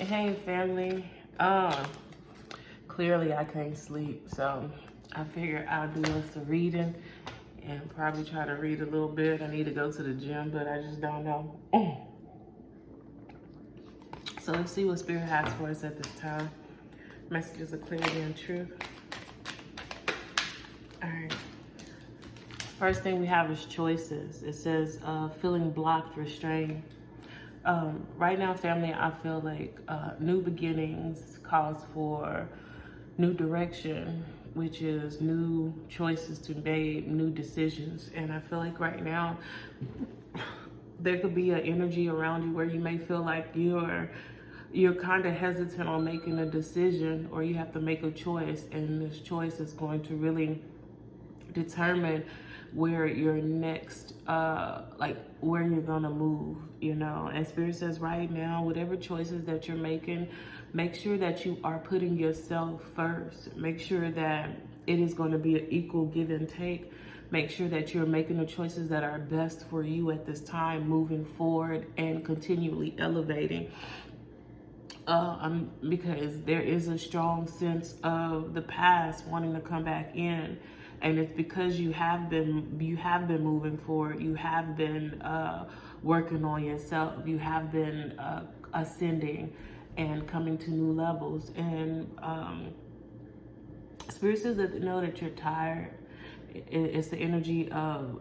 Hey family, clearly I can't sleep, so I figured I'll do some reading and probably try to read a little bit. I need to go to the gym, but I just don't know. So let's see what Spirit has for us at this time. Messages of clarity and truth. All right. First thing we have is choices. It says feeling blocked, restrained. Right now, family, I feel like new beginnings calls for new direction, which is new choices to make, new decisions. And I feel like right now, there could be an energy around you where you may feel like you're kind of hesitant on making a decision, or you have to make a choice, and this choice is going to really determine where your next like where you're gonna move, you know. And Spirit says right now, whatever choices that you're making, make sure that you are putting yourself first. Make sure that it is going to be an equal give and take. Make sure that you're making the choices that are best for you at this time, moving forward and continually elevating. Because there is a strong sense of the past wanting to come back in, and it's because you have been moving forward. You have been working on yourself. You have been ascending and coming to new levels. And Spirit says that they know that you're tired. It's the energy of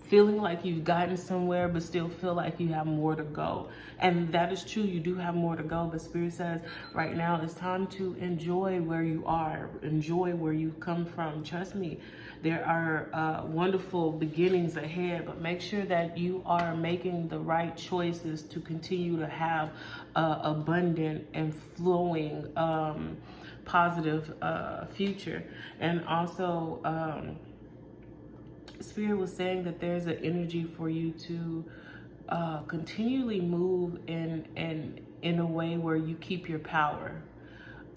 feeling like you've gotten somewhere but still feel like you have more to go. And that is true, you do have more to go, but Spirit says right now it's time to enjoy where you are, enjoy where you've come from. Trust me, there are wonderful beginnings ahead, but make sure that you are making the right choices to continue to have abundant and flowing positive future. And also Spirit was saying that there's an energy for you to continually move in a way where you keep your power.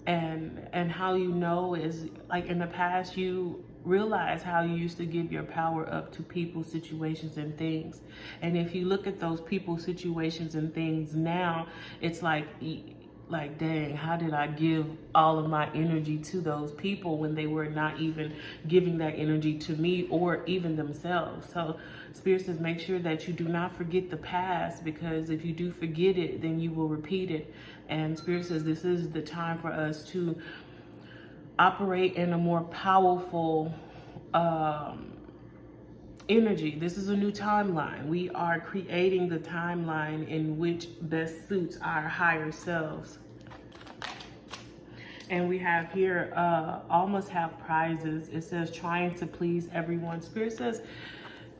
And how you know is, like, in the past you realize how you used to give your power up to people, situations, and things. And if you look at those people, situations, and things now, it's like, dang, how did I give all of my energy to those people when they were not even giving that energy to me or even themselves? So Spirit says make sure that you do not forget the past, because if you do forget it, then you will repeat it. And Spirit says this is the time for us to operate in a more powerful energy. This is a new timeline. We are creating the timeline in which best suits our higher selves. And we have here, almost have prizes. It says trying to please everyone. Spirit says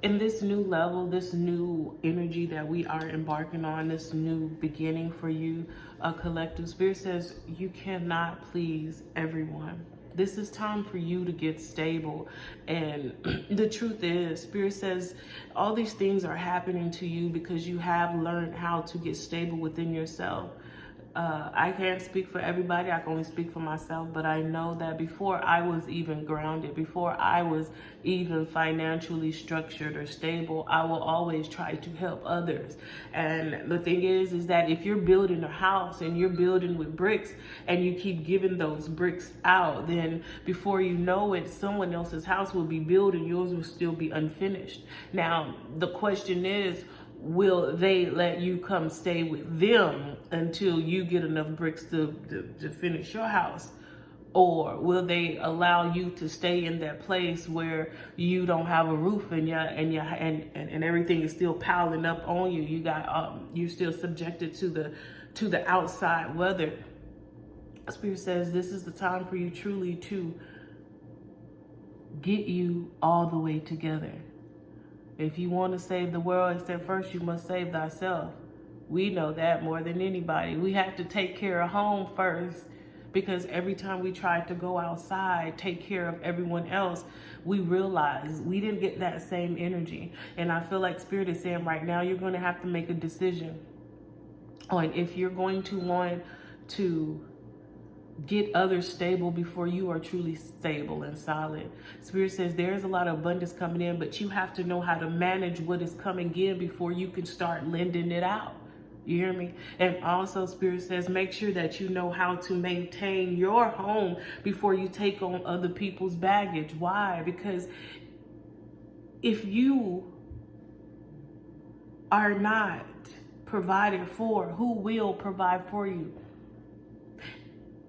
in this new level, this new energy that we are embarking on, this new beginning for you, a collective, Spirit says you cannot please everyone. This is time for you to get stable. And the truth is, Spirit says all these things are happening to you because you have learned how to get stable within yourself. I can't speak for everybody, I can only speak for myself, but I know that before I was even grounded, before I was even financially structured or stable, I will always try to help others. And the thing is that if you're building a house and you're building with bricks and you keep giving those bricks out, then before you know it, someone else's house will be built and yours will still be unfinished. Now, the question is, will they let you come stay with them until you get enough bricks to finish your house? Or will they allow you to stay in that place where you don't have a roof and everything is still piling up on you? You're still subjected to the outside weather. Spirit says this is the time for you truly to get you all the way together. If you want to save the world, it said first you must save thyself. We know that more than anybody. We have to take care of home first, because every time we try to go outside, take care of everyone else, we realize we didn't get that same energy. And I feel like Spirit is saying right now, you're going to have to make a decision on if you're going to want to get others stable before you are truly stable and solid. Spirit says there's a lot of abundance coming in, but you have to know how to manage what is coming in before you can start lending it out. You hear me? And also, Spirit says, make sure that you know how to maintain your home before you take on other people's baggage. Why? Because if you are not provided for, who will provide for you?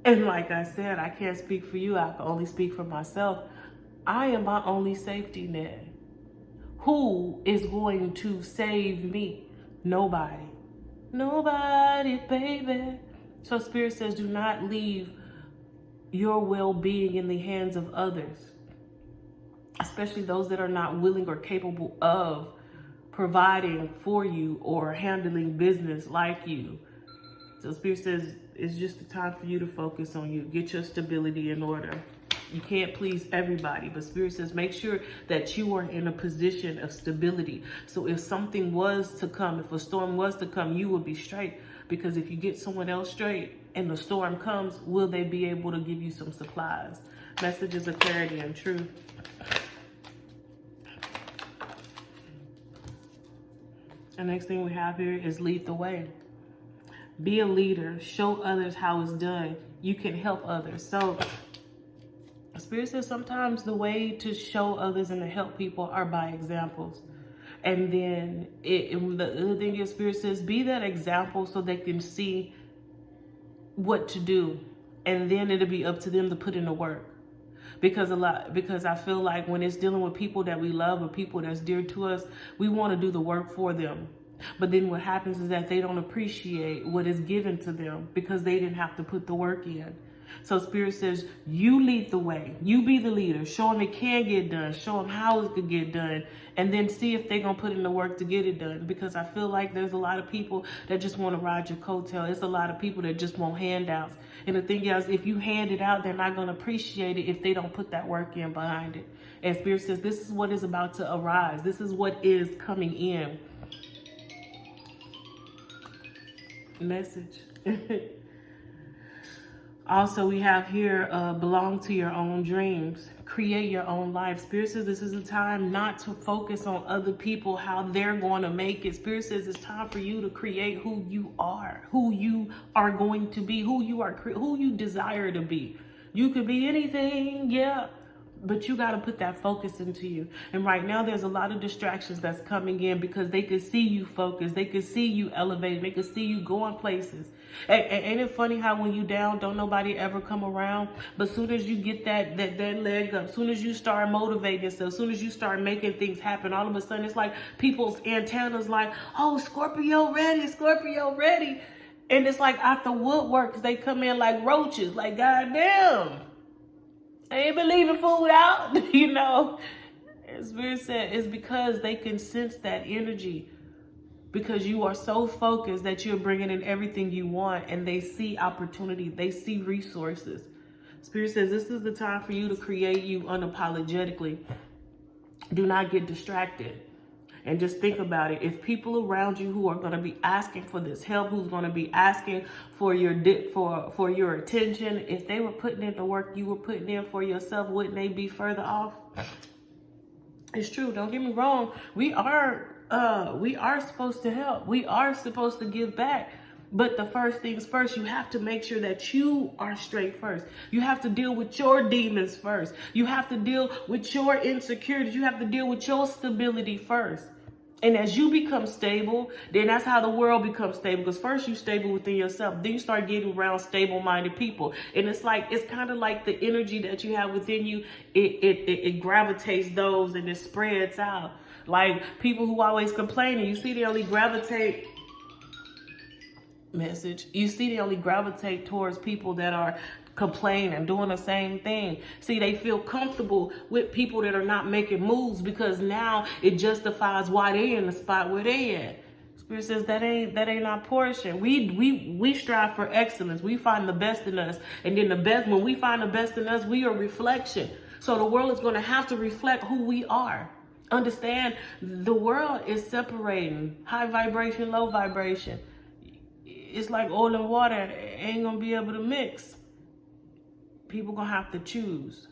And like I said, I can't speak for you. I can only speak for myself. I am my only safety net. Who is going to save me? Nobody. Nobody, baby. So Spirit says, do not leave your well-being in the hands of others, especially those that are not willing or capable of providing for you or handling business like you. So Spirit says, it's just the time for you to focus on you. Get your stability in order. You can't please everybody, but Spirit says make sure that you are in a position of stability. So if something was to come, if a storm was to come, you will be straight. Because if you get someone else straight and the storm comes, will they be able to give you some supplies? Messages of clarity and truth. The next thing we have here is lead the way. Be a leader. Show others how it's done. You can help others. So Spirit says sometimes the way to show others and to help people are by examples. And then the other thing is, Spirit says, be that example so they can see what to do. And then it'll be up to them to put in the work. Because I feel like when it's dealing with people that we love or people that's dear to us, we want to do the work for them. But then what happens is that they don't appreciate what is given to them because they didn't have to put the work in. So Spirit says, you lead the way. You be the leader. Show them it can get done. Show them how it could get done. And then see if they're going to put in the work to get it done. Because I feel like there's a lot of people that just want to ride your coattail. It's a lot of people that just want handouts. And the thing is, if you hand it out, they're not going to appreciate it if they don't put that work in behind it. And Spirit says, this is what is about to arise. This is what is coming in. Message. Also, we have here, belong to your own dreams. Create your own life. Spirit says this is a time not to focus on other people, how they're going to make it. Spirit says it's time for you to create who you are going to be, who you desire to be. You could be anything, yeah. But you got to put that focus into you. And right now there's a lot of distractions that's coming in because they could see you focus. They could see you elevated. They could see you going places. And ain't it funny how when you down, don't nobody ever come around? But as soon as you get that leg up, as soon as you start motivating yourself, as soon as you start making things happen, all of a sudden it's like people's antennas like, oh, Scorpio ready, Scorpio ready. And it's like out the woodworks, they come in like roaches, like goddamn. I ain't been leaving food out, you know. As Spirit said, it's because they can sense that energy. Because you are so focused that you're bringing in everything you want and they see opportunity. They see resources. Spirit says this is the time for you to create you unapologetically. Do not get distracted. And just think about it. If people around you who are going to be asking for this help, who's going to be asking for your for your attention, if they were putting in the work you were putting in for yourself, wouldn't they be further off? It's true. Don't get me wrong. We are supposed to help. We are supposed to give back. But the first things first, you have to make sure that you are straight first. You have to deal with your demons first. You have to deal with your insecurities. You have to deal with your stability first. And as you become stable, then that's how the world becomes stable. Because first you stable within yourself. Then you start getting around stable-minded people. And it's kind of like the energy that you have within you. It gravitates those and it spreads out. Like people who always complaining, you see they only gravitate towards people that are complaining, doing the same thing. See, they feel comfortable with people that are not making moves because now it justifies why they in the spot where they at. Spirit says that ain't our portion. We strive for excellence. We find the best in us, and then when we find the best in us, we are reflection. So the world is going to have to reflect who we are. Understand, the world is separating high vibration, low vibration. It's like oil and water, ain't gonna be able to mix. People gonna have to choose.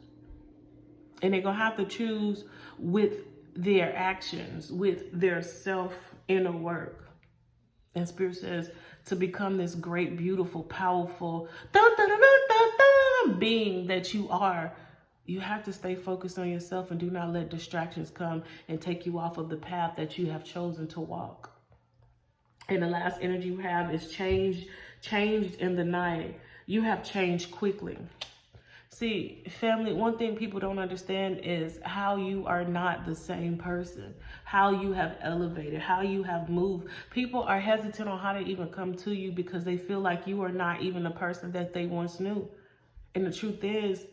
And they're gonna have to choose with their actions, with their self inner work. And Spirit says to become this great, beautiful, powerful dun, dun, dun, dun, dun, dun, being that you are, you have to stay focused on yourself and do not let distractions come and take you off of the path that you have chosen to walk. And the last energy you have is changed in the night. You have changed quickly. See, family, one thing people don't understand is how you are not the same person, how you have elevated, how you have moved. People are hesitant on how to even come to you because they feel like you are not even the person that they once knew. And the truth is,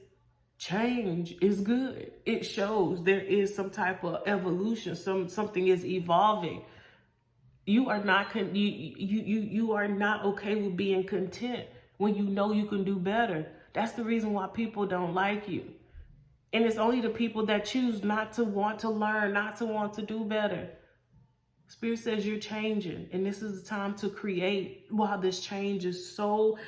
change is good. It shows there is some type of evolution, something is evolving. You are not you are not okay with being content when you know you can do better. That's the reason why people don't like you. And it's only the people that choose not to want to learn, not to want to do better. Spirit says you're changing, and this is the time to create. While this change is so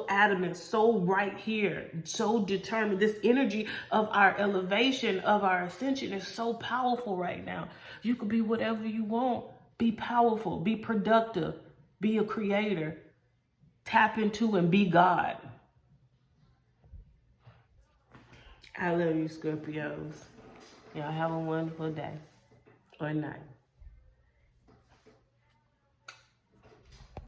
adamant, so right here, so determined. This energy of our elevation, of our ascension is so powerful right now. You could be whatever you want. Be powerful, be productive, be a creator. Tap into and be God. I love you, Scorpios. Y'all have a wonderful day or night.